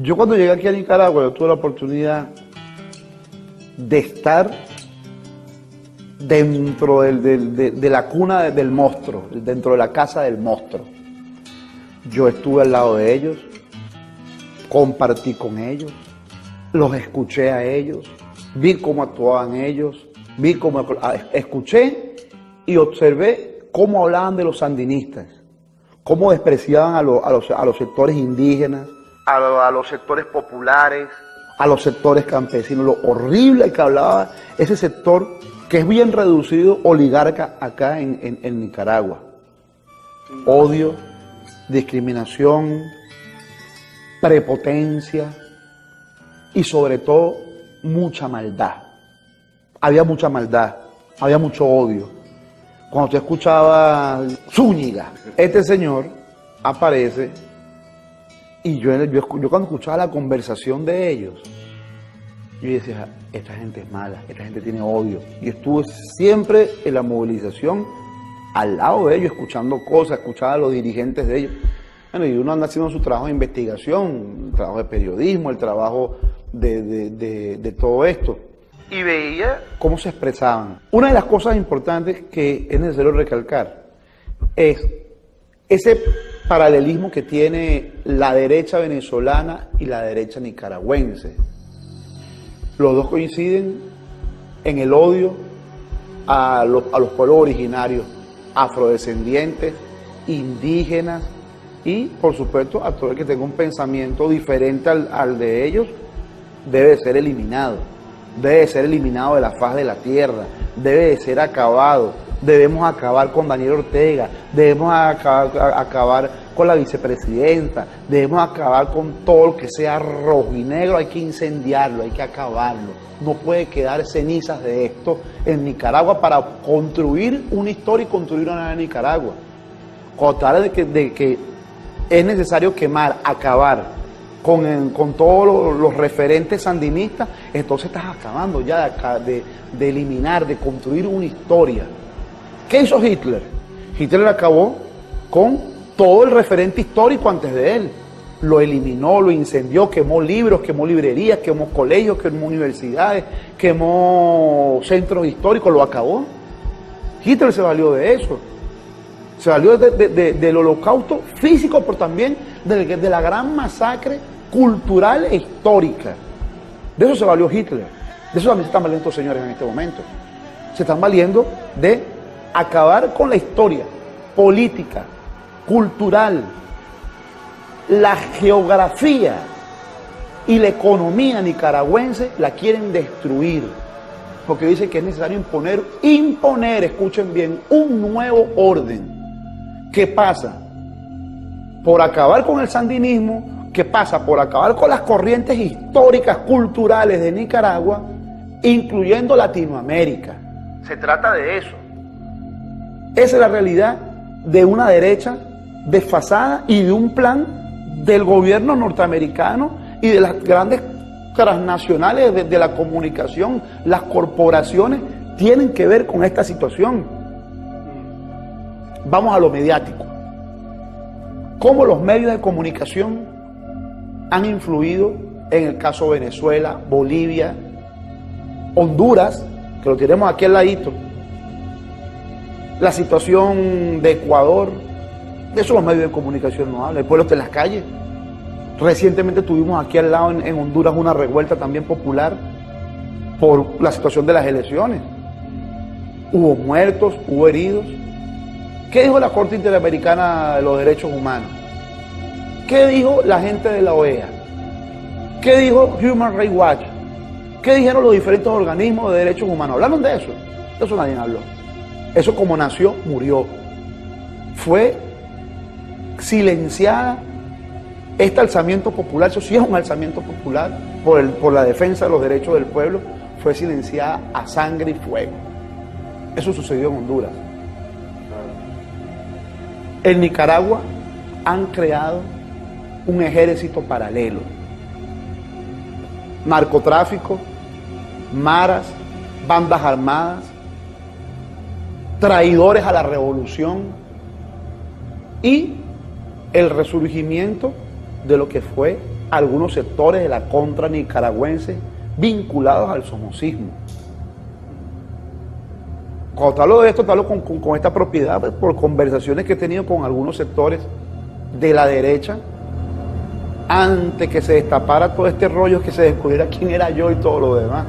Yo cuando llegué aquí a Nicaragua, yo tuve la oportunidad de estar dentro de la cuna del monstruo, dentro de la casa del monstruo. Yo estuve al lado de ellos, compartí con ellos, los escuché a ellos, vi cómo actuaban ellos, escuché y observé cómo hablaban de los sandinistas, cómo despreciaban a los sectores indígenas, a los sectores populares, a los sectores campesinos, lo horrible que hablaba ese sector que es bien reducido, oligarca acá en Nicaragua. Odio, discriminación, prepotencia y sobre todo mucha maldad. Había mucha maldad, había mucho odio. Cuando usted escuchaba Zúñiga, este señor aparece y yo cuando escuchaba la conversación de ellos, yo decía, esta gente es mala, esta gente tiene odio. Y estuve siempre en la movilización al lado de ellos, escuchando cosas, escuchaba a los dirigentes de ellos. Bueno, y uno anda haciendo su trabajo de investigación, el trabajo de periodismo, el trabajo de todo esto. Y veía cómo se expresaban. Una de las cosas importantes que es necesario recalcar es ese paralelismo que tiene la derecha venezolana y la derecha nicaragüense. Los dos coinciden en el odio a los pueblos originarios, afrodescendientes, indígenas y, por supuesto, a todo el que tenga un pensamiento diferente al de ellos, debe ser eliminado. Debe ser eliminado de la faz de la tierra, debe de ser acabado. Debemos acabar con Daniel Ortega, debemos acabar con la vicepresidenta, debemos acabar con todo lo que sea rojo y negro, hay que incendiarlo, hay que acabarlo. No puede quedar cenizas de esto en Nicaragua para construir una historia y construir una nueva Nicaragua. Cuando te habla de que es necesario quemar, acabar con todos los referentes sandinistas, entonces estás acabando ya de eliminar, de construir una historia. ¿Qué hizo Hitler? Hitler acabó con todo el referente histórico antes de él. Lo eliminó, lo incendió, quemó libros, quemó librerías, quemó colegios, quemó universidades, quemó centros históricos, lo acabó. Hitler se valió de eso. Se valió del holocausto físico, pero también de la gran masacre cultural e histórica. De eso se valió Hitler. De eso también se están valiendo estos señores en este momento. Se están valiendo de acabar con la historia política, cultural, la geografía y la economía nicaragüense la quieren destruir. Porque dicen que es necesario imponer, escuchen bien, un nuevo orden. ¿Qué pasa? Por acabar con el sandinismo, ¿qué pasa? Por acabar con las corrientes históricas, culturales de Nicaragua, incluyendo Latinoamérica. Se trata de eso. Esa es la realidad de una derecha desfasada y de un plan del gobierno norteamericano y de las grandes transnacionales de la comunicación. Las corporaciones tienen que ver con esta situación. Vamos a lo mediático. ¿Cómo los medios de comunicación han influido en el caso Venezuela, Bolivia, Honduras, que lo tenemos aquí al ladito? La situación de Ecuador, de eso los medios de comunicación no hablan, el pueblo está en las calles. Recientemente tuvimos aquí al lado en Honduras una revuelta también popular por la situación de las elecciones. Hubo muertos, hubo heridos. ¿Qué dijo la Corte Interamericana de los Derechos Humanos? ¿Qué dijo la gente de la OEA? ¿Qué dijo Human Rights Watch? ¿Qué dijeron los diferentes organismos de derechos humanos? ¿Hablaron de eso? De eso nadie habló. Eso como nació, murió. Fue silenciada este alzamiento popular, eso sí es un alzamiento popular por la defensa de los derechos del pueblo, fue silenciada a sangre y fuego. Eso sucedió en Honduras. En Nicaragua han creado un ejército paralelo. Narcotráfico, maras, bandas armadas, traidores a la revolución y el resurgimiento de lo que fue algunos sectores de la contra nicaragüense vinculados al somocismo. Cuando te hablo de esto, te hablo con esta propiedad, pues, por conversaciones que he tenido con algunos sectores de la derecha, antes que se destapara todo este rollo, que se descubriera quién era yo y todo lo demás.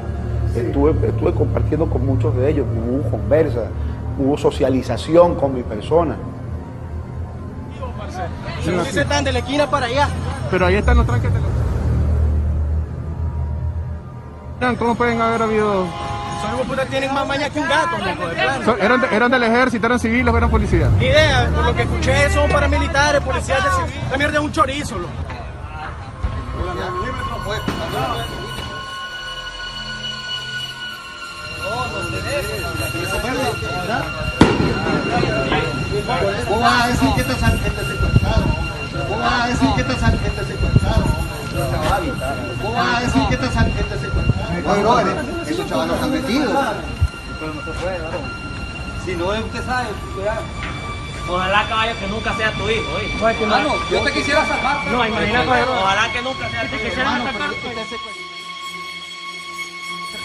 Sí. Estuve compartiendo con muchos de ellos, hubo conversa, hubo socialización con mi persona. Se están de la esquina para allá. Pero ahí están los tranques de los... ¿Cómo pueden haber habido...? Son putas tienen más maña que un gato, loco, de plano. ¿Eran del ejército, eran civiles o eran policías? Ni idea, por lo que escuché son paramilitares, policías de civil. La mierda es un chorizo, loco. ¿Cómo vas a decir que esta sargento secuestraron? ¿Cómo vas a decir que esta sargento secuestraron? ¿Cómo vas a decir que esta sargento secuestraron? No, esos chavalos están metidos. Pero no se puede, varón. Si no, usted sabe, cuidado. Ojalá, caballo, que nunca sea tu hijo, ¿oíste? Hermano, yo te quisiera salvar. No, imagínate, ojalá que nunca sea tu hijo.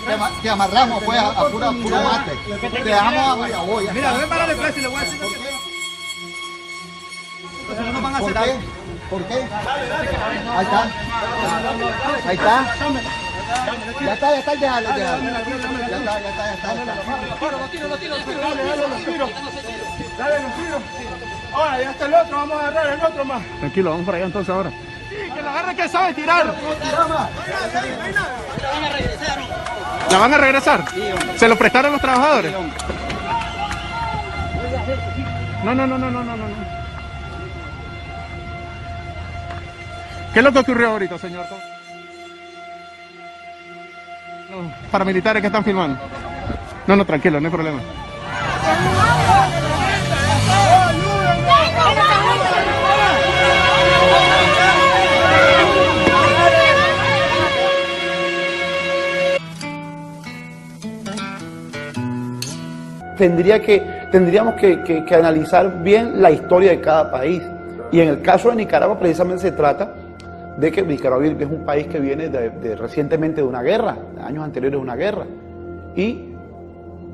Hermano, te amarramos pues a puro mate. Te dejamos a Guayaboya. Mira, ven para el flash y le voy a decir por qué. No nos van a hacer algo. ¿Por qué? Ahí está. Ahí está. Ya está, déjalo. Ya está. Dale, los tiros. Ahora, ya está el otro, vamos a agarrar el otro más. Tranquilo, vamos para allá entonces ahora. Sí, que lo agarre que sabe tirar. ¿La van a regresar? ¿Se lo prestaron los trabajadores? No. ¿Qué es lo que ocurrió ahorita, señor? Los paramilitares que están filmando. No, tranquilo, no hay problema. Tendríamos que analizar bien la historia de cada país. Y en el caso de Nicaragua precisamente se trata de que Nicaragua es un país que viene recientemente de una guerra, de años anteriores de una guerra. Y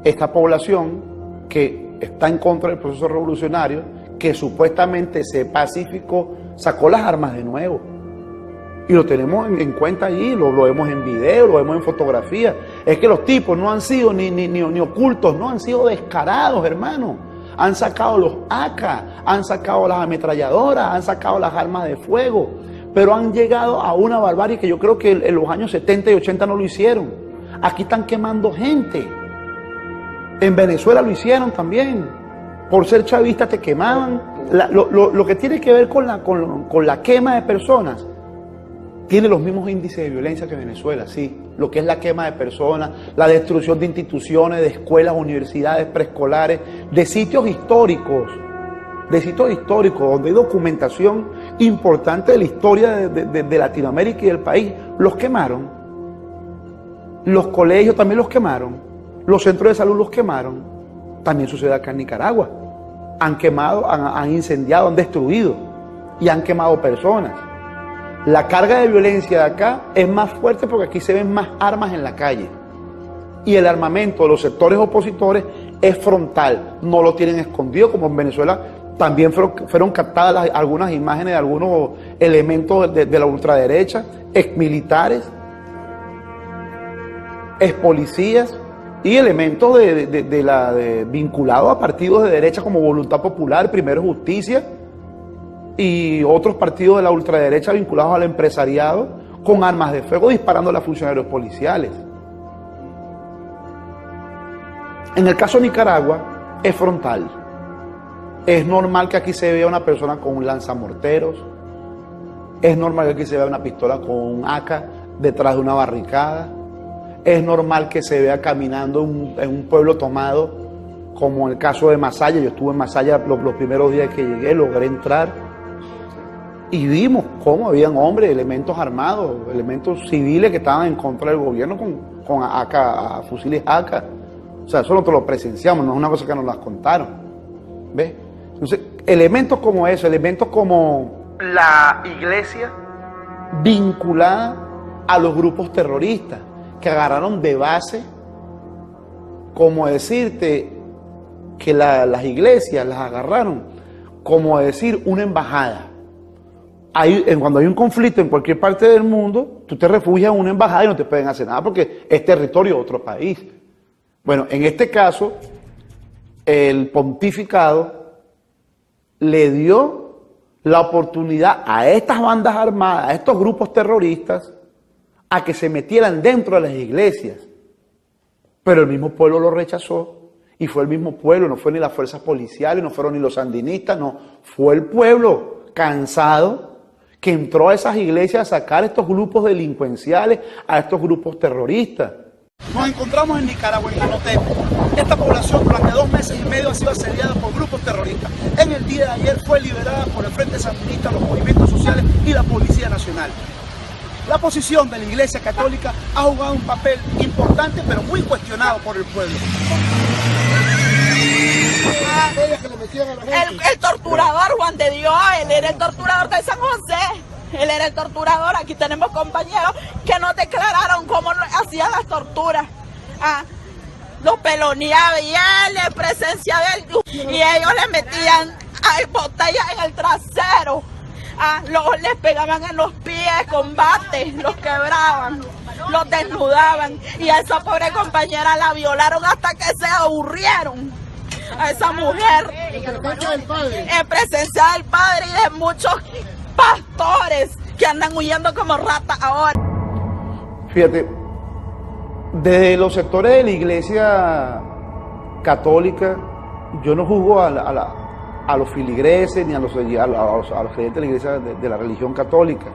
esta población que está en contra del proceso revolucionario, que supuestamente se pacificó, sacó las armas de nuevo. Y lo tenemos en cuenta allí, lo vemos en video, lo vemos en fotografía. Es que los tipos no han sido ni ocultos, no han sido descarados, hermano. Han sacado los AK, han sacado las ametralladoras, han sacado las armas de fuego, pero han llegado a una barbarie que yo creo que en los años 70 y 80 no lo hicieron. Aquí están quemando gente. En Venezuela lo hicieron también. Por ser chavistas te quemaban. Lo que tiene que ver con la quema de personas tiene los mismos índices de violencia que Venezuela, sí. Lo que es la quema de personas, la destrucción de instituciones, de escuelas, universidades, preescolares, de sitios históricos, donde hay documentación importante de la historia de Latinoamérica y del país. Los quemaron. Los colegios también los quemaron. Los centros de salud los quemaron. También sucede acá en Nicaragua. Han quemado, han incendiado, han destruido y han quemado personas. La carga de violencia de acá es más fuerte porque aquí se ven más armas en la calle. Y el armamento de los sectores opositores es frontal, no lo tienen escondido, como en Venezuela también fueron captadas algunas imágenes de algunos elementos de la ultraderecha, exmilitares, expolicías y elementos vinculados a partidos de derecha como Voluntad Popular, Primero Justicia, y otros partidos de la ultraderecha vinculados al empresariado con armas de fuego disparando a funcionarios policiales. En el caso de Nicaragua es frontal. Es normal que aquí se vea una persona con un lanzamorteros, es normal que aquí se vea una pistola con un AK detrás de una barricada, es normal que se vea caminando en un pueblo tomado, como en el caso de Masaya. Yo estuve en Masaya los primeros días que llegué, logré entrar. Y vimos cómo habían hombres, elementos armados, elementos civiles que estaban en contra del gobierno con AK, fusiles AK. O sea, eso nosotros lo presenciamos, no es una cosa que nos las contaron. ¿Ves? Entonces, elementos como eso, elementos como la iglesia, vinculada a los grupos terroristas, que agarraron de base, como decirte, que las iglesias las agarraron, como decir, una embajada. Cuando hay un conflicto en cualquier parte del mundo, tú te refugias en una embajada y no te pueden hacer nada porque es territorio de otro país. Bueno, en este caso, el pontificado le dio la oportunidad a estas bandas armadas, a estos grupos terroristas, a que se metieran dentro de las iglesias. Pero el mismo pueblo lo rechazó. Y fue el mismo pueblo, no fue ni las fuerzas policiales, no fueron ni los sandinistas, no. Fue el pueblo cansado que entró a esas iglesias a sacar a estos grupos delincuenciales, a estos grupos terroristas. Nos encontramos en Nicaragua, en Janotepe. Esta población durante 2 meses y medio ha sido asediada por grupos terroristas. En el día de ayer fue liberada por el Frente Sandinista, los movimientos sociales y la Policía Nacional. La posición de la Iglesia Católica ha jugado un papel importante, pero muy cuestionado por el pueblo. El torturador Juan de Dios, él era el torturador de San José. Él era el torturador. Aquí tenemos compañeros que nos declararon cómo hacían las torturas. Los peloneaba y él en presencia de él. Y ellos le metían botellas en el trasero. Les pegaban en los pies con bates, los quebraban, los desnudaban. Y a esa pobre compañera la violaron hasta que se aburrieron. A esa mujer, en presencia del Padre y de muchos pastores que andan huyendo como ratas ahora. Fíjate, desde los sectores de la Iglesia Católica, yo no juzgo a los filigreses ni a los creyentes de la Iglesia de la religión católica.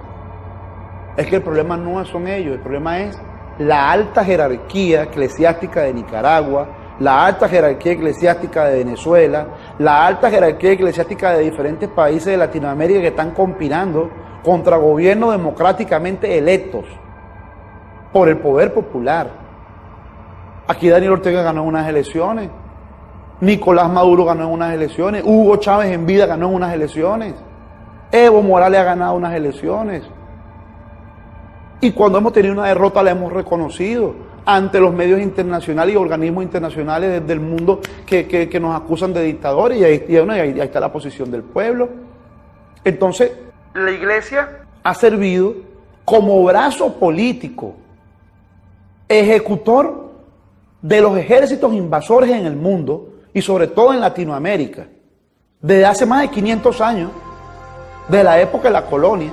Es que el problema no son ellos, el problema es la alta jerarquía eclesiástica de Nicaragua, la alta jerarquía eclesiástica de Venezuela, la alta jerarquía eclesiástica de diferentes países de Latinoamérica que están conspirando contra gobiernos democráticamente electos por el poder popular. Aquí Daniel Ortega ganó unas elecciones, Nicolás Maduro ganó en unas elecciones, Hugo Chávez en vida ganó en unas elecciones, Evo Morales ha ganado unas elecciones. Y cuando hemos tenido una derrota la hemos reconocido ante los medios internacionales y organismos internacionales del mundo que nos acusan de dictadores, y ahí está la posición del pueblo. Entonces, la Iglesia ha servido como brazo político, ejecutor de los ejércitos invasores en el mundo y sobre todo en Latinoamérica, desde hace más de 500 años, de la época de la colonia,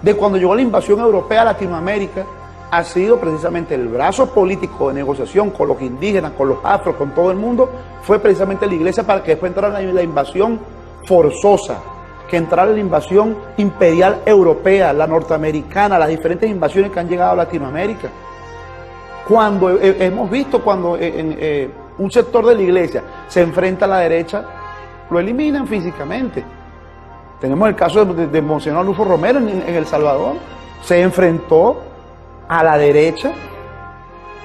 de cuando llegó la invasión europea a Latinoamérica. Ha sido precisamente el brazo político de negociación con los indígenas, con los afros, con todo el mundo, fue precisamente la Iglesia para que después entrara la invasión forzosa, que entrara la invasión imperial europea, la norteamericana, las diferentes invasiones que han llegado a Latinoamérica. Cuando hemos visto cuando un sector de la Iglesia se enfrenta a la derecha, lo eliminan físicamente. Tenemos el caso de Monseñor Arnulfo Romero en El Salvador, se enfrentó a la derecha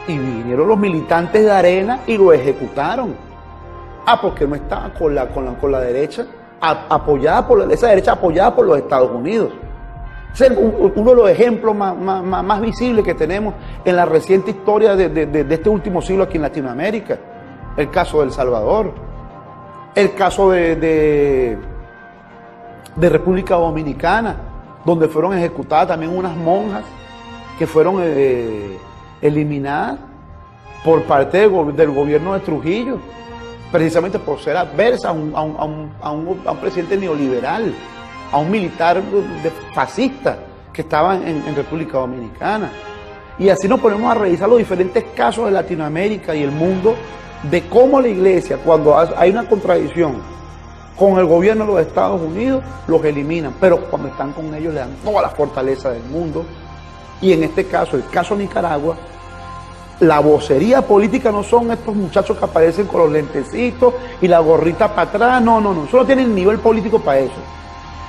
y vinieron los militantes de Arena y lo ejecutaron. Porque no estaba con la derecha apoyada por esa derecha apoyada por los Estados Unidos. Ese es uno de los ejemplos más visibles que tenemos en la reciente historia de este último siglo aquí en Latinoamérica. El caso de El Salvador, el caso de República Dominicana, donde fueron ejecutadas también unas monjas que fueron eliminadas por parte del gobierno de Trujillo, precisamente por ser adversa a un presidente neoliberal, a un militar fascista que estaba en República Dominicana. Y así nos ponemos a revisar los diferentes casos de Latinoamérica y el mundo, de cómo la Iglesia, cuando hay una contradicción con el gobierno de los Estados Unidos, los eliminan, pero cuando están con ellos le dan toda la fortaleza del mundo. Y en este caso, el caso Nicaragua, la vocería política no son estos muchachos que aparecen con los lentecitos y la gorrita para atrás, no, eso no tiene el nivel político para eso.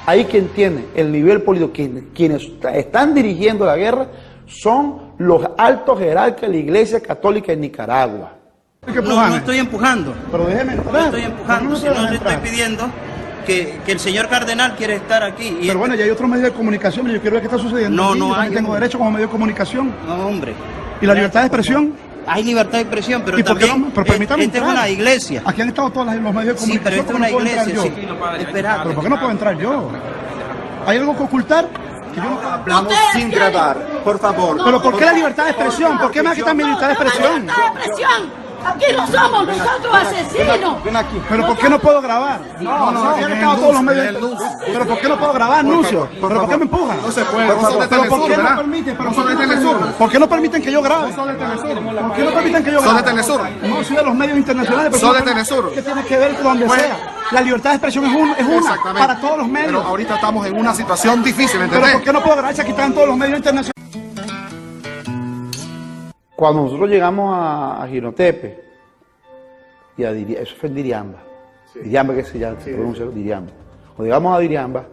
Ahí quien tiene el nivel político, quienes están dirigiendo la guerra, son los altos jerarcas de la Iglesia Católica en Nicaragua. No estoy empujando. Pero déjeme entrar. No estoy empujando, sino le estoy pidiendo que el señor cardenal quiere estar aquí. Pero bueno, ya hay otros medios de comunicación, yo quiero ver qué está sucediendo. No, aquí. no Yo también hay. tengo derecho como medio de comunicación. No, hombre. ¿Y la libertad de expresión? Hay libertad de expresión, pero ¿Y por qué también no? Pero permítame esta es entrar. una iglesia. Aquí han estado todos los medios de Sí, pero comunicación. esta es ¿Cómo una no puedo entrar iglesia. yo? Sí. Espera. ¿Pero por qué no puedo entrar yo? ¿Hay algo que ocultar? Que yo no puedo- Hablamos sin grabar, por favor. ¿Pero por qué la libertad de expresión? ¿Por qué me quitan mi libertad de expresión? Aquí no somos nosotros asesinos. Ven aquí. ¿Pero por qué no puedo grabar? No, aquí han estado todos los medios. ¿Pero por qué no puedo grabar, Nuncio? ¿Pero por qué me empujan? No se puede. ¿Pero Vos sos de por qué Telesur, no ¿verdad? permiten? Vos sos de Telesur. ¿Por qué no permiten que yo grabe? Sos de Telesur. ¿Por qué no permiten que yo Sos grabe? de Telesur. No, soy de los medios internacionales. pero Sos de no- Telesur. ¿Qué tiene que ver con donde Pues- sea? La libertad de expresión es una Exactamente. para todos los medios. Pero ahorita estamos en una situación difícil, ¿Pero ¿entendés? por qué no puedo grabar si aquí están todos los medios internacionales? Cuando nosotros llegamos a Jinotepe, y eso fue en Diriamba, Diriamba que se llama, se pronuncia Diriamba. Cuando llegamos a Diriamba,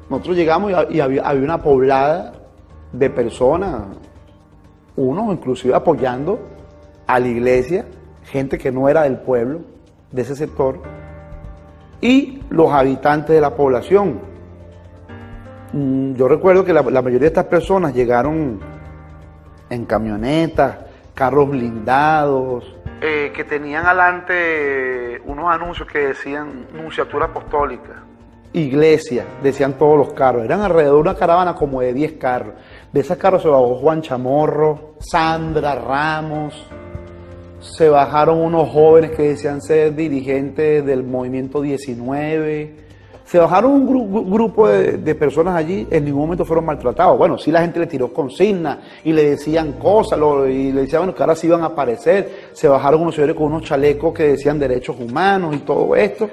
nosotros llegamos y había una poblada de personas, unos inclusive apoyando a la iglesia, gente que no era del pueblo, de ese sector, y los habitantes de la población. Yo recuerdo que la mayoría de estas personas llegaron en camionetas, carros blindados, que tenían adelante unos anuncios que decían Nunciatura Apostólica, iglesia, decían todos los carros. Eran alrededor de una caravana como de 10 carros. De esos carros se bajó Juan Chamorro, Sandra Ramos, se bajaron unos jóvenes que decían ser dirigentes del Movimiento 19. Se bajaron un grupo de personas allí, en ningún momento fueron maltratados. Bueno, sí la gente le tiró consignas y le decían cosas, y le decían bueno, que ahora sí iban a aparecer. Se bajaron unos señores con unos chalecos que decían derechos humanos y todo esto.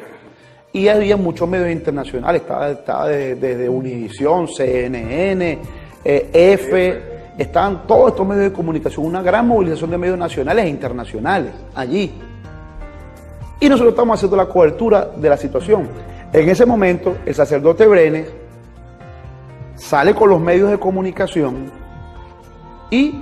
Y había muchos medios internacionales, estaba desde Univisión, CNN, EFE, estaban todos estos medios de comunicación, una gran movilización de medios nacionales e internacionales allí. Y nosotros estamos haciendo la cobertura de la situación. En ese momento, el sacerdote Brenes sale con los medios de comunicación y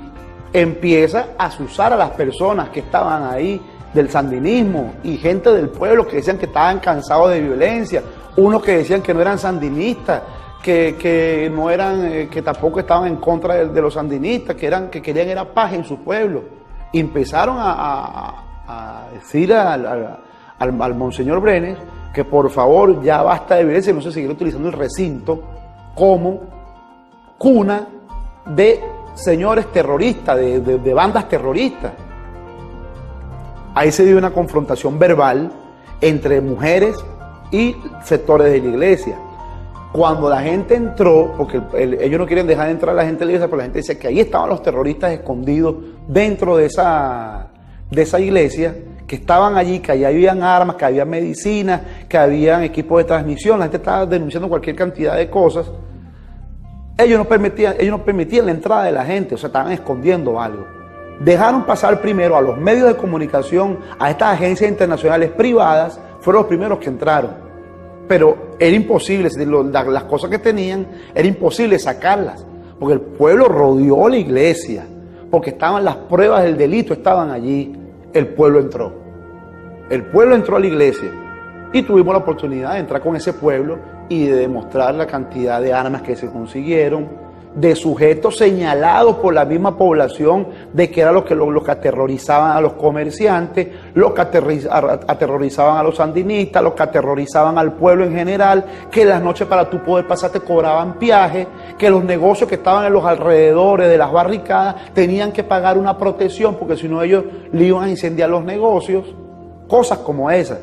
empieza a azuzar a las personas que estaban ahí del sandinismo y gente del pueblo que decían que estaban cansados de violencia, unos que decían que no eran sandinistas, que no eran, que tampoco estaban en contra de los sandinistas, que querían era paz en su pueblo. Y empezaron a decir al monseñor Brenes que por favor ya basta de violencia y no se seguir utilizando el recinto como cuna de señores terroristas, de bandas terroristas. Ahí se dio una confrontación verbal entre mujeres y sectores de la iglesia. Cuando la gente entró, porque ellos no quieren dejar de entrar a la gente de la iglesia, pero la gente dice que ahí estaban los terroristas escondidos dentro de esa iglesia, que estaban allí, que allí habían armas, que había medicinas, que habían equipos de transmisión, la gente estaba denunciando cualquier cantidad de cosas. Ellos no permitían la entrada de la gente, o sea, estaban escondiendo algo. Dejaron pasar primero a los medios de comunicación, a estas agencias internacionales privadas, fueron los primeros que entraron. Pero era imposible, las cosas que tenían, era imposible sacarlas, porque el pueblo rodeó la iglesia, porque estaban las pruebas del delito, estaban allí. El pueblo entró. El pueblo entró a la iglesia y tuvimos la oportunidad de entrar con ese pueblo y de demostrar la cantidad de armas que se consiguieron, de sujetos señalados por la misma población de que era los que aterrorizaban a los comerciantes, los que aterrorizaban a los sandinistas, los que aterrorizaban al pueblo en general, que en las noches para tú poder pasar te cobraban peaje, que los negocios que estaban en los alrededores de las barricadas tenían que pagar una protección porque si no ellos le iban a incendiar los negocios, cosas como esas.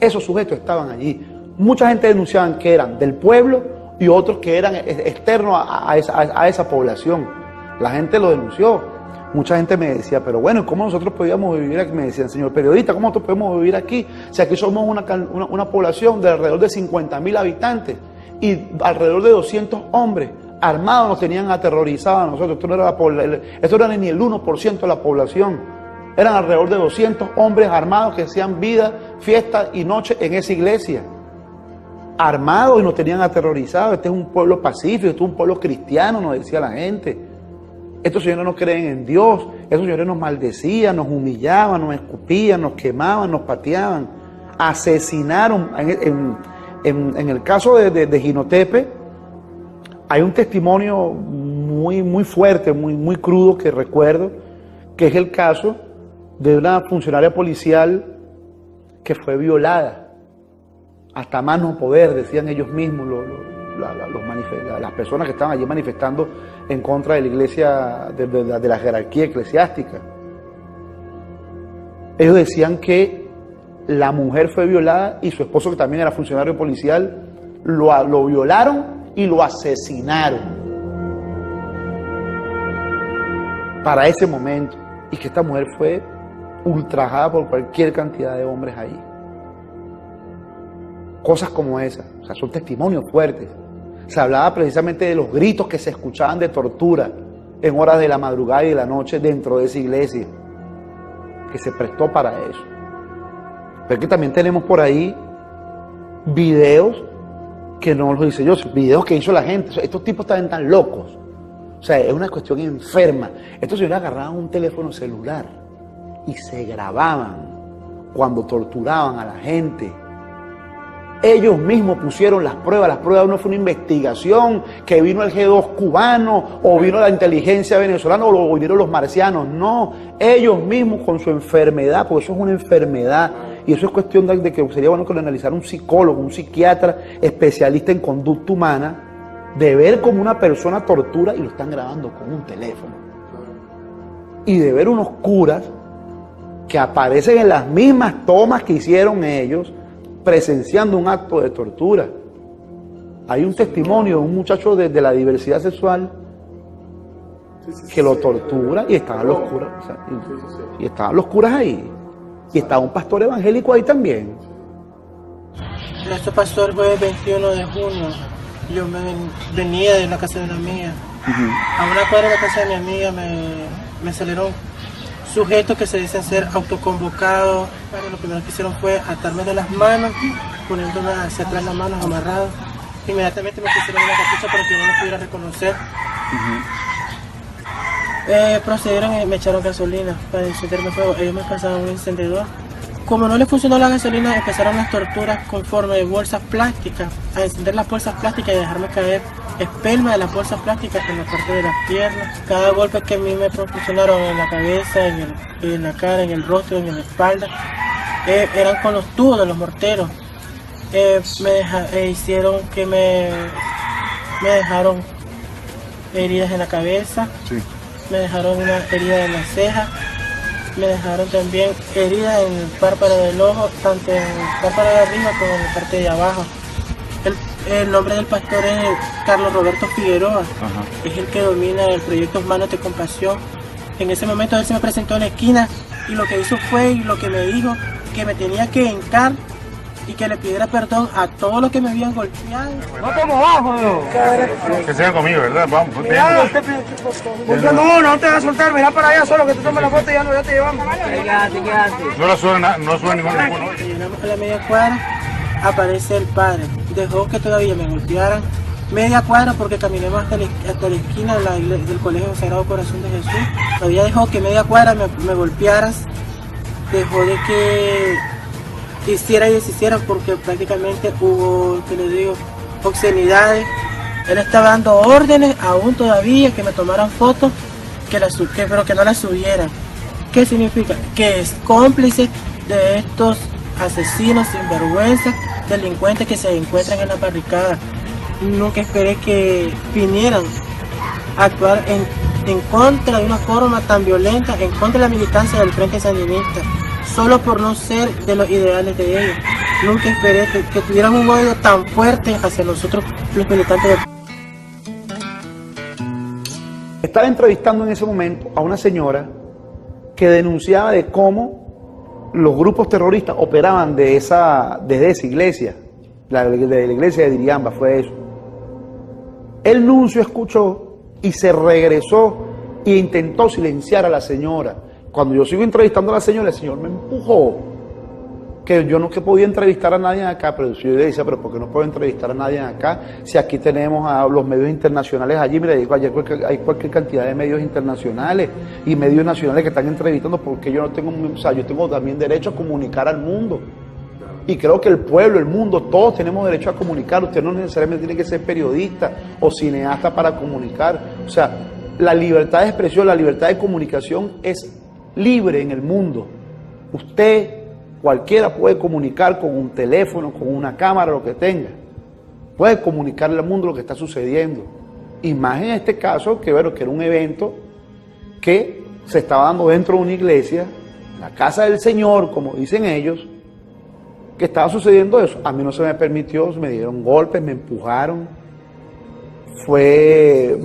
Esos sujetos estaban allí. Mucha gente denunciaban que eran del pueblo y otros que eran externos a esa población. La gente lo denunció. Mucha gente me decía, pero bueno, ¿cómo nosotros podíamos vivir aquí? Me decían, señor periodista, ¿cómo nosotros podemos vivir aquí? Si aquí somos una población de alrededor de 50.000 habitantes y alrededor de 200 hombres armados nos tenían aterrorizados a nosotros. Esto no era ni el 1% de la población. Eran alrededor de 200 hombres armados que hacían vida, fiesta y noche en esa iglesia. Armados y nos tenían aterrorizados. Este es un pueblo pacífico, este es un pueblo cristiano, nos decía la gente. Estos señores no creen en Dios, estos señores nos maldecían, nos humillaban, nos escupían, nos quemaban, nos pateaban. asesinaron, en el caso de Jinotepe, hay un testimonio muy fuerte, muy crudo que recuerdo, que es el caso de una funcionaria policial que fue violada, hasta más no poder, decían ellos mismos, las personas que estaban allí manifestando en contra de la iglesia, de la jerarquía eclesiástica. Ellos decían que la mujer fue violada y su esposo, que también era funcionario policial, lo violaron y lo asesinaron para ese momento, y que esta mujer fue ultrajada por cualquier cantidad de hombres ahí. Cosas como esas, o sea, son testimonios fuertes. Se hablaba precisamente de los gritos que se escuchaban de tortura en horas de la madrugada y de la noche dentro de esa iglesia, que se prestó para eso. Pero que también tenemos por ahí videos que no los hice yo, videos que hizo la gente. O sea, estos tipos estaban tan locos. O sea, es una cuestión enferma. Estos señores agarraban un teléfono celular y se grababan cuando torturaban a la gente. Ellos mismos pusieron las pruebas no fue una investigación que vino el G2 cubano o vino la inteligencia venezolana o vinieron los marcianos, no, ellos mismos con su enfermedad, porque eso es una enfermedad y eso es cuestión de que sería bueno que lo analizara un psicólogo, un psiquiatra especialista en conducta humana, de ver cómo una persona tortura y lo están grabando con un teléfono, y de ver unos curas que aparecen en las mismas tomas que hicieron ellos presenciando un acto de tortura. Hay un testimonio de un muchacho de la diversidad sexual que lo tortura y estaban los curas, o sea, y estaban los curas ahí, y estaba un pastor evangélico ahí también. Este pastor fue el 21 de junio. Yo venía de la casa de una amiga. A una cuadra de la casa de mi amiga me salieron sujetos que se dicen ser autoconvocados. Bueno, lo primero que hicieron fue atarme de las manos, poniéndome hacia atrás las manos amarradas. Inmediatamente me pusieron una capucha para que yo no lo pudiera reconocer. Procedieron y me echaron gasolina para encenderme fuego. Ellos me pasaron un encendedor. Como no le funcionó la gasolina, empezaron las torturas con forma de bolsas plásticas, a encender las bolsas plásticas y dejarme caer espelma de las bolsas plásticas en la parte de las piernas. Cada golpe que a mí me proporcionaron en la cabeza, en la cara, en el rostro, en la espalda, eran con los tubos de los morteros. Hicieron que me dejaron heridas en la cabeza, me dejaron una herida en la ceja, me dejaron también heridas en el párpado del ojo, tanto en el párpado de arriba como en la parte de abajo. El nombre del pastor es Carlos Roberto Figueroa. Es el que domina el proyecto Manos de Compasión. En ese momento él se me presentó en la esquina y lo que hizo fue, y lo que me dijo, que me tenía que hincar y que le pidiera perdón a todos los que me habían golpeado. No estamos abajo, que sean conmigo, ¿verdad? Vamos. No te vas a soltar, mira para allá solo que te tomes la foto y ya te llevamos. No la suena ningún teléfono. Llegamos a la media cuadra, aparece el padre. Dejó que todavía me golpearan media cuadra porque caminemos hasta la esquina del Colegio Sagrado Corazón de Jesús. Todavía dejó que media cuadra me golpearas. Dejó de que hiciera y deshicieran porque prácticamente hubo, que les digo, obscenidades. Él estaba dando órdenes aún todavía que me tomaran fotos, pero que no las subieran. ¿Qué significa? Que es cómplice de estos asesinos sinvergüenza, delincuentes que se encuentran en la barricada. Nunca esperé que vinieran a actuar en contra de una forma tan violenta, en contra de la militancia del Frente Sandinista, solo por no ser de los ideales de ellos. Nunca esperé que tuvieran un odio tan fuerte hacia nosotros, los militantes del... Estaba entrevistando en ese momento a una señora que denunciaba de cómo los grupos terroristas operaban desde esa iglesia, de la iglesia de Diriamba, fue eso. El nuncio escuchó y se regresó e intentó silenciar a la señora. Cuando yo sigo entrevistando a la señora, el señor me empujó, que yo no que podía entrevistar a nadie acá, pero yo le decía, pero ¿por qué no puedo entrevistar a nadie acá? Si aquí tenemos a los medios internacionales allí, mira, hay cualquier cantidad de medios internacionales y medios nacionales que están entrevistando, porque yo no tengo, o sea, yo tengo también derecho a comunicar al mundo. Y creo que el pueblo, el mundo, todos tenemos derecho a comunicar. Usted no necesariamente tiene que ser periodista o cineasta para comunicar. O sea, la libertad de expresión, la libertad de comunicación es libre en el mundo. Usted, cualquiera puede comunicar con un teléfono, con una cámara, lo que tenga. Puede comunicarle al mundo lo que está sucediendo. Y más en este caso, que bueno, que era un evento que se estaba dando dentro de una iglesia, la casa del Señor, como dicen ellos, que estaba sucediendo eso. A mí no se me permitió, me dieron golpes, me empujaron. Fue...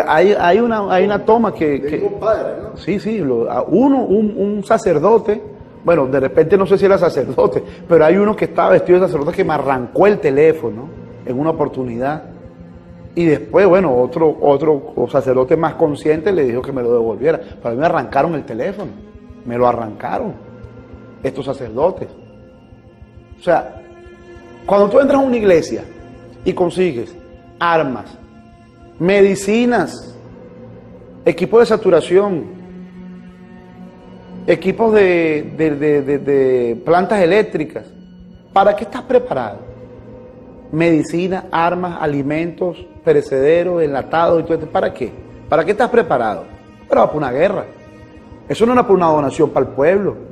hay una toma que padre, ¿no? Sí, un sacerdote, bueno, de repente no sé si era sacerdote, pero hay uno que estaba vestido de sacerdote que me arrancó el teléfono en una oportunidad. Y después, bueno, otro sacerdote más consciente le dijo que me lo devolviera. Pero a mí me arrancaron el teléfono, me lo arrancaron estos sacerdotes. O sea, cuando tú entras a una iglesia y consigues armas, medicinas, equipos de saturación, equipos de plantas eléctricas, ¿para qué estás preparado? Medicina, armas, alimentos perecederos, enlatados y todo esto. ¿Para qué? ¿Para qué estás preparado? Para una guerra. Eso no era por una donación para el pueblo.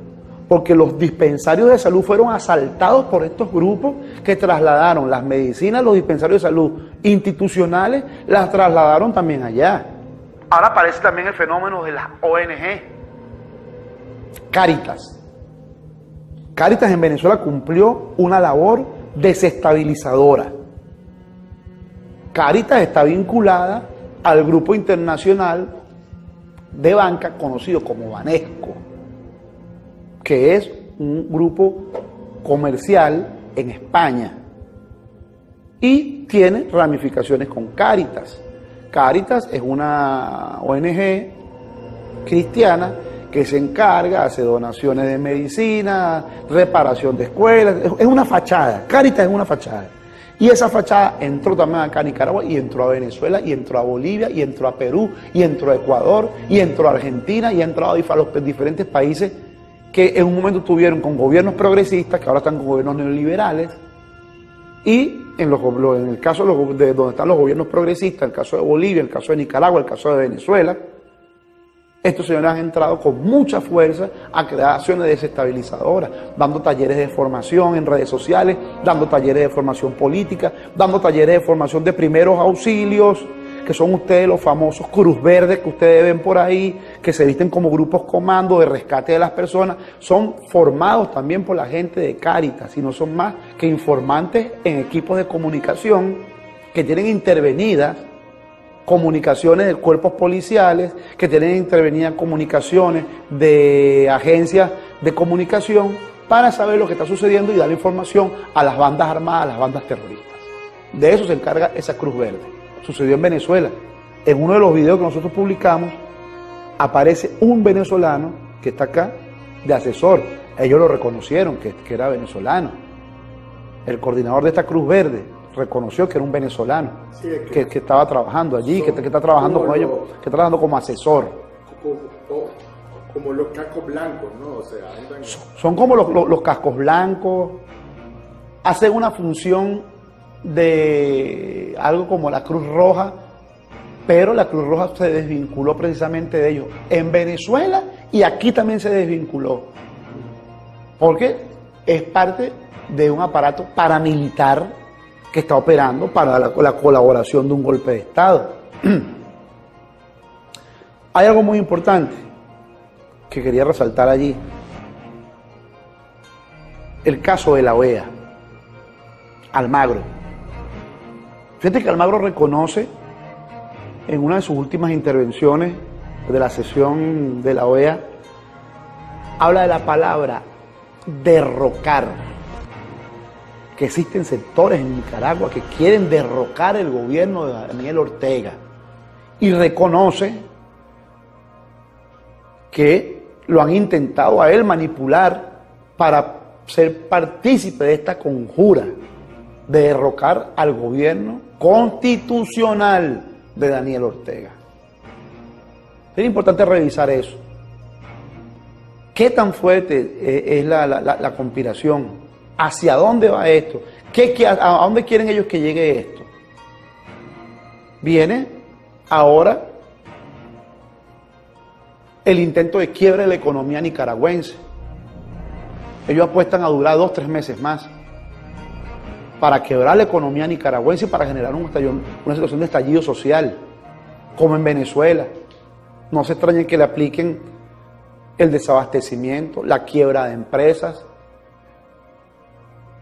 Porque los dispensarios de salud fueron asaltados por estos grupos que trasladaron las medicinas, los dispensarios de salud institucionales, las trasladaron también allá. Ahora aparece también el fenómeno de las ONG. Cáritas. Cáritas en Venezuela cumplió una labor desestabilizadora. Cáritas está vinculada al grupo internacional de banca conocido como Banesco, que es un grupo comercial en España y tiene ramificaciones con Cáritas. Cáritas es una ONG cristiana que se encarga, hace donaciones de medicina, reparación de escuelas, es una fachada. Cáritas es una fachada. Y esa fachada entró también acá a Nicaragua, y entró a Venezuela, y entró a Bolivia, y entró a Perú, y entró a Ecuador, y entró a Argentina, y ha entrado a los diferentes países que en un momento estuvieron con gobiernos progresistas, que ahora están con gobiernos neoliberales, y en el caso de donde están los gobiernos progresistas, el caso de Bolivia, el caso de Nicaragua, el caso de Venezuela, estos señores han entrado con mucha fuerza a crear acciones desestabilizadoras, dando talleres de formación en redes sociales, dando talleres de formación política, dando talleres de formación de primeros auxilios, que son ustedes los famosos Cruz Verdes que ustedes ven por ahí, que se visten como grupos comando de rescate de las personas. Son formados también por la gente de Cáritas y no son más que informantes en equipos de comunicación que tienen intervenidas comunicaciones de cuerpos policiales, que tienen intervenidas comunicaciones de agencias de comunicación para saber lo que está sucediendo y dar información a las bandas armadas, a las bandas terroristas. De eso se encarga esa Cruz Verde. Sucedió en Venezuela. En uno de los videos que nosotros publicamos aparece un venezolano que está acá de asesor. Ellos lo reconocieron que era venezolano. El coordinador de esta Cruz Verde reconoció que era un venezolano, sí, que estaba trabajando allí, que está trabajando con ellos, que está trabajando como asesor. Como los cascos blancos, ¿no? O sea, son como los cascos blancos, hacen una función de algo como la Cruz Roja, pero la Cruz Roja se desvinculó precisamente de ellos en Venezuela y aquí también se desvinculó, porque es parte de un aparato paramilitar que está operando para la colaboración de un golpe de Estado. Hay algo muy importante que quería resaltar allí. El caso de la OEA, Almagro. Fíjate que Almagro reconoce en una de sus últimas intervenciones de la sesión de la OEA, habla de la palabra derrocar, que existen sectores en Nicaragua que quieren derrocar el gobierno de Daniel Ortega, y reconoce que lo han intentado a él manipular para ser partícipe de esta conjura de derrocar al gobierno constitucional de Daniel Ortega. Es importante revisar eso. ¿Qué tan fuerte es la conspiración? ¿Hacia dónde va esto? ¿A dónde quieren ellos que llegue esto? Viene ahora el intento de quiebre de la economía nicaragüense. Ellos apuestan a durar 2 o 3 meses más para quebrar la economía nicaragüense y para generar una situación de estallido social, como en Venezuela. No se extrañen que le apliquen el desabastecimiento, la quiebra de empresas,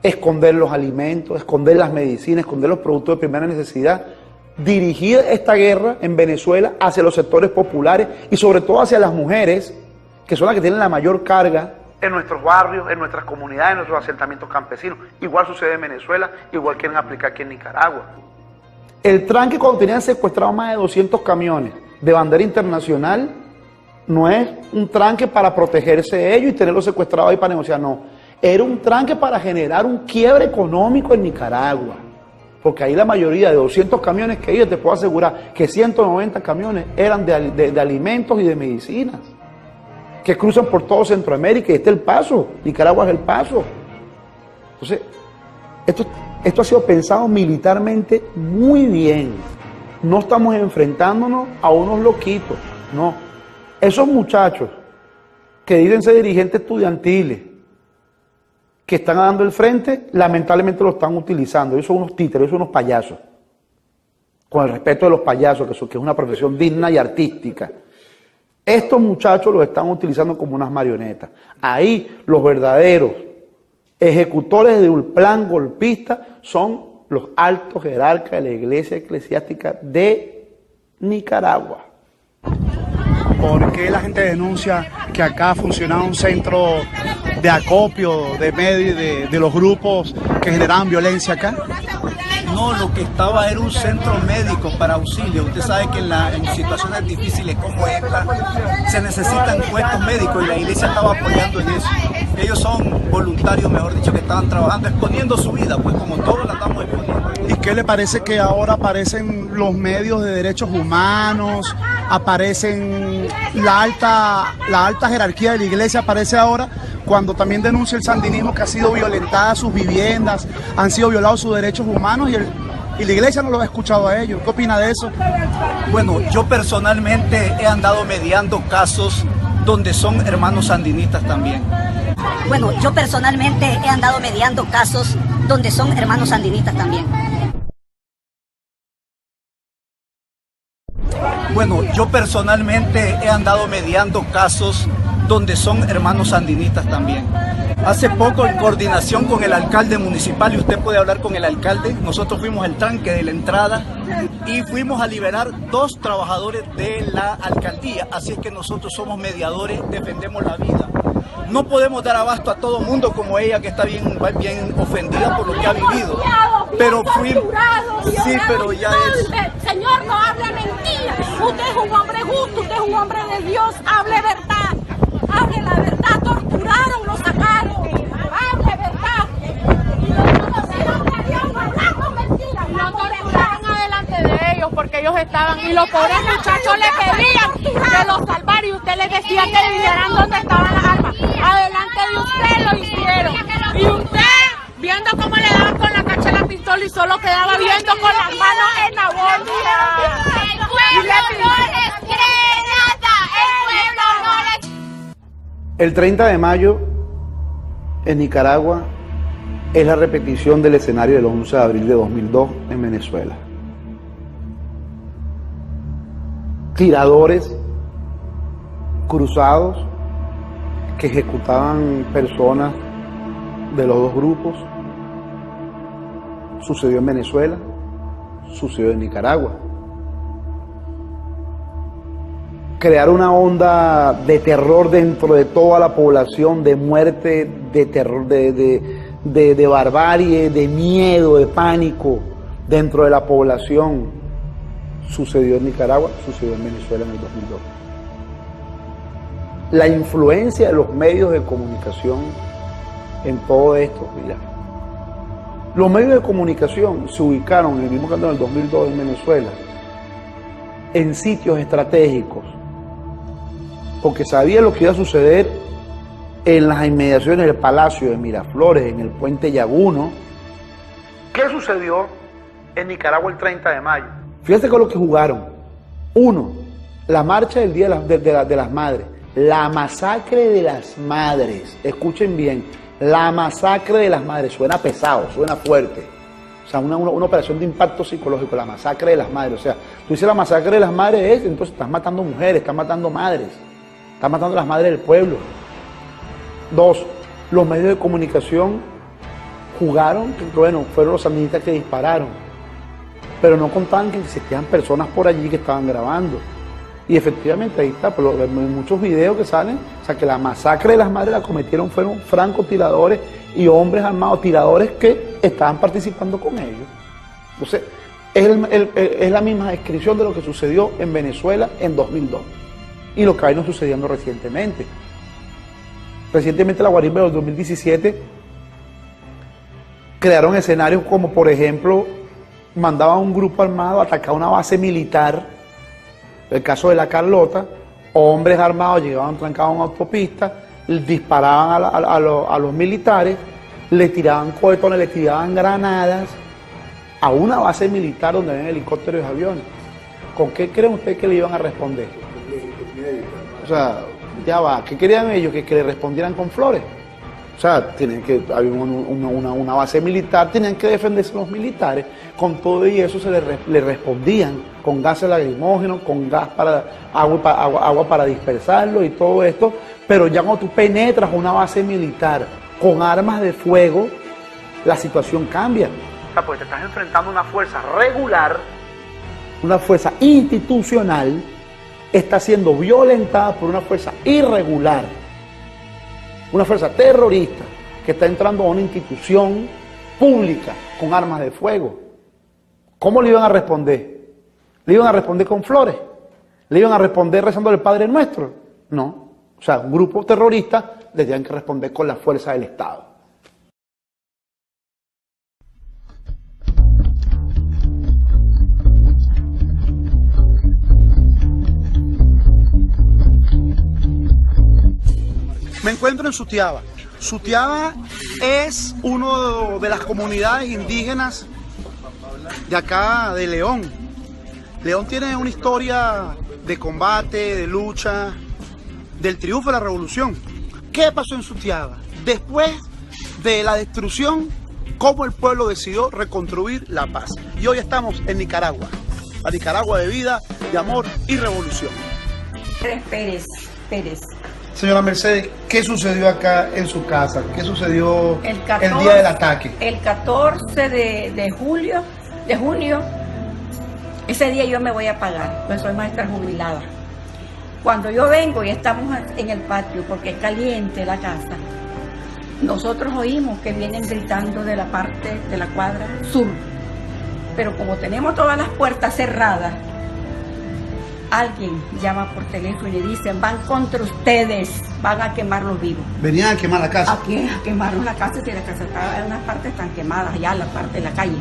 esconder los alimentos, esconder las medicinas, esconder los productos de primera necesidad. Dirigir esta guerra en Venezuela hacia los sectores populares y sobre todo hacia las mujeres, que son las que tienen la mayor carga en nuestros barrios, en nuestras comunidades, en nuestros asentamientos campesinos. Igual sucede en Venezuela, igual quieren aplicar aquí en Nicaragua. El tranque, cuando tenían secuestrado más de 200 camiones de bandera internacional, no es un tranque para protegerse de ellos y tenerlos secuestrados ahí para negociar, no. Era un tranque para generar un quiebre económico en Nicaragua. Porque ahí la mayoría de 200 camiones que ellos, te puedo asegurar que 190 camiones eran de alimentos y de medicinas, que cruzan por todo Centroamérica, y este es el paso, Nicaragua es el paso. Entonces, esto ha sido pensado militarmente muy bien. No estamos enfrentándonos a unos loquitos, no. Esos muchachos que dicen ser dirigentes estudiantiles, que están dando el frente, lamentablemente lo están utilizando. Ellos son unos títeres, ellos son unos payasos. Con el respeto de los payasos, que es una profesión digna y artística. Estos muchachos los están utilizando como unas marionetas. Ahí los verdaderos ejecutores de un plan golpista son los altos jerarcas de la iglesia eclesiástica de Nicaragua. ¿Por qué la gente denuncia que acá funcionaba un centro de acopio de los grupos que generaban violencia acá? No, lo que estaba era un centro médico para auxilio. Usted sabe que en situaciones difíciles como esta se necesitan puestos médicos y la iglesia estaba apoyando en eso. Ellos son voluntarios, mejor dicho, que estaban trabajando, exponiendo su vida, pues como todos la estamos exponiendo. ¿Y qué le parece que ahora aparecen los medios de derechos humanos, aparecen la alta jerarquía de la iglesia, aparece ahora cuando también denuncia el sandinismo que ha sido violentada sus viviendas, han sido violados sus derechos humanos y la iglesia no los ha escuchado a ellos? ¿Qué opina de eso? Bueno, yo personalmente he andado mediando casos donde son hermanos sandinistas también. Bueno, yo personalmente he andado mediando casos donde son hermanos sandinistas también. Bueno, yo personalmente he andado mediando casos donde son hermanos sandinistas también. Hace poco, en coordinación con el alcalde municipal, y usted puede hablar con el alcalde, nosotros fuimos al tranque de la entrada y fuimos a liberar 2 trabajadores de la alcaldía. Así es que nosotros somos mediadores, defendemos la vida. No podemos dar abasto a todo mundo como ella, que está bien ofendida por lo que ha vivido. Pero fuimos... Sí, pero ya es... Señor, no hable mentira. Usted es un hombre justo, usted es un hombre de Dios. Hable verdad. Hable la verdad. Torturaron, lo sacaron. Hable verdad. Lo torturaron adelante de ellos porque ellos estaban y los pobres muchachos le pedían que los salvara y usted les decía que dijeran dónde estaban las armas. Adelante de usted lo hicieron. Y usted, viendo cómo le daban con la cacha de la pistola y solo quedaba viendo con las manos en la bolsa. El pueblo no les cree nada. El pueblo no les... El 30 de mayo en Nicaragua es la repetición del escenario del 11 de abril de 2002 en Venezuela. Tiradores cruzados que ejecutaban personas de los 2 grupos. Sucedió en Venezuela, sucedió en Nicaragua. Crear una onda de terror dentro de toda la población, de muerte, de terror, de barbarie, de miedo, de pánico dentro de la población. Sucedió en Nicaragua, sucedió en Venezuela en el 2002. La influencia de los medios de comunicación en todo esto, mira. Los medios de comunicación se ubicaron en el mismo canto del 2002 en Venezuela, en sitios estratégicos, porque sabían lo que iba a suceder en las inmediaciones del Palacio de Miraflores, en el Puente Llaguno. ¿Qué sucedió en Nicaragua el 30 de mayo? Fíjate con lo que jugaron. 1, la marcha del Día de las Madres, la masacre de las madres. Escuchen bien, la masacre de las madres. Suena pesado, suena fuerte. O sea, una operación de impacto psicológico, la masacre de las madres. O sea, tú dices la masacre de las madres es, entonces estás matando mujeres, estás matando madres, estás matando a las madres del pueblo. 2, los medios de comunicación jugaron, bueno, fueron los sandinistas que dispararon, pero no contaban que existían personas por allí que estaban grabando. Y efectivamente ahí está, pero en muchos videos que salen, o sea, que la masacre de las madres la cometieron fueron francotiradores y hombres armados, tiradores que estaban participando con ellos. Entonces, es la misma descripción de lo que sucedió en Venezuela en 2002 y lo que ha ido sucediendo recientemente. Recientemente la Guarimba del 2017 crearon escenarios como, por ejemplo, mandaban un grupo armado a atacar una base militar. El caso de La Carlota, hombres armados llegaban trancados a una autopista, disparaban a los militares, le tiraban cohetones, le tiraban granadas a una base militar donde había helicópteros y aviones. ¿Con qué creen ustedes que le iban a responder? O sea, ya va, ¿qué querían ellos? Que le respondieran con flores. O sea, había una base militar, tenían que defenderse los militares. Con todo y eso le respondían con gases lacrimógenos, con gas agua para dispersarlo y todo esto. Pero ya cuando tú penetras una base militar con armas de fuego, la situación cambia. O sea, porque te estás enfrentando a una fuerza regular, una fuerza institucional, está siendo violentada por una fuerza irregular, una fuerza terrorista que está entrando a una institución pública con armas de fuego. ¿Cómo le iban a responder? ¿Le iban a responder con flores? ¿Le iban a responder rezando el Padre Nuestro? No. O sea, un grupo terrorista le tenían que responder con la fuerza del Estado. Me encuentro en Sutiaba. Sutiaba es una de las comunidades indígenas de acá de León. León tiene una historia de combate, de lucha, del triunfo de la revolución. ¿Qué pasó en Sutiaba? Después de la destrucción, cómo el pueblo decidió reconstruir la paz. Y hoy estamos en Nicaragua, la Nicaragua de vida, de amor y revolución. Pérez. Señora Mercedes, ¿qué sucedió acá en su casa? ¿Qué sucedió el día del ataque? El 14 de junio, ese día yo me voy a pagar, pues soy maestra jubilada. Cuando yo vengo y estamos en el patio, porque es caliente la casa, nosotros oímos que vienen gritando de la parte de la cuadra sur. Pero como tenemos todas las puertas cerradas, alguien llama por teléfono y le dicen, van contra ustedes, van a quemarlos vivos. ¿Venían a quemar la casa? Aquí a quemarnos la casa, si la casa estaba en unas partes están quemadas, allá en la parte de la calle.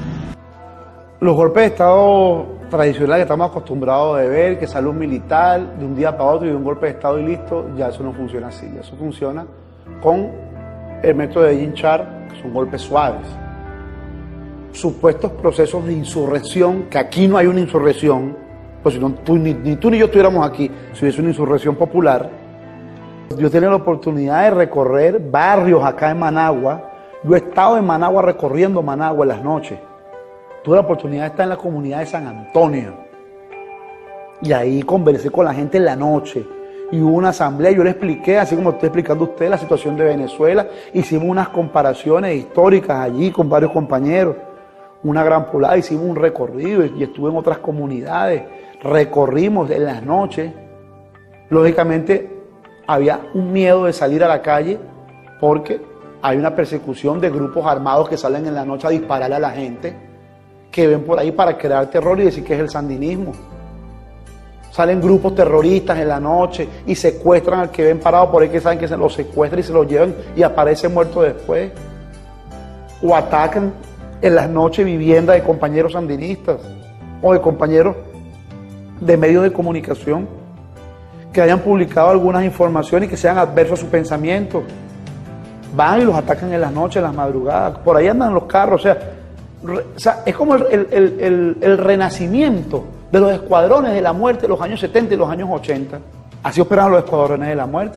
Los golpes de Estado tradicionales que estamos acostumbrados a ver, que sale un militar de un día para otro y de un golpe de Estado y listo, ya eso no funciona así. Eso funciona con el método de hinchar, que son golpes suaves. Supuestos procesos de insurrección, que aquí no hay una insurrección, pues si no, ni tú ni yo estuviéramos aquí, si hubiese una insurrección popular. Yo he tenido la oportunidad de recorrer barrios acá en Managua. Yo he estado en Managua recorriendo Managua en las noches. Tuve la oportunidad de estar en la comunidad de San Antonio. Y ahí conversé con la gente en la noche. Y hubo una asamblea, yo le expliqué, así como estoy explicando a usted, la situación de Venezuela. Hicimos unas comparaciones históricas allí con varios compañeros. Una gran poblada, hicimos un recorrido y estuve en otras comunidades. Recorrimos en las noches. Lógicamente había un miedo de salir a la calle porque hay una persecución de grupos armados que salen en la noche a dispararle a la gente, que ven por ahí para crear terror y decir que es el sandinismo. Salen grupos terroristas en la noche y secuestran al que ven parado por ahí, que saben que se lo secuestran y se lo llevan y aparece muerto después. O atacan en las noches viviendas de compañeros sandinistas o de compañeros de medios de comunicación que hayan publicado algunas informaciones y que sean adversos a su pensamiento. van y los atacan en las noches, en las madrugadas, por ahí andan los carros, o sea, es como el renacimiento de los escuadrones de la muerte de los años 70 y los años 80. Así operaban los escuadrones de la muerte.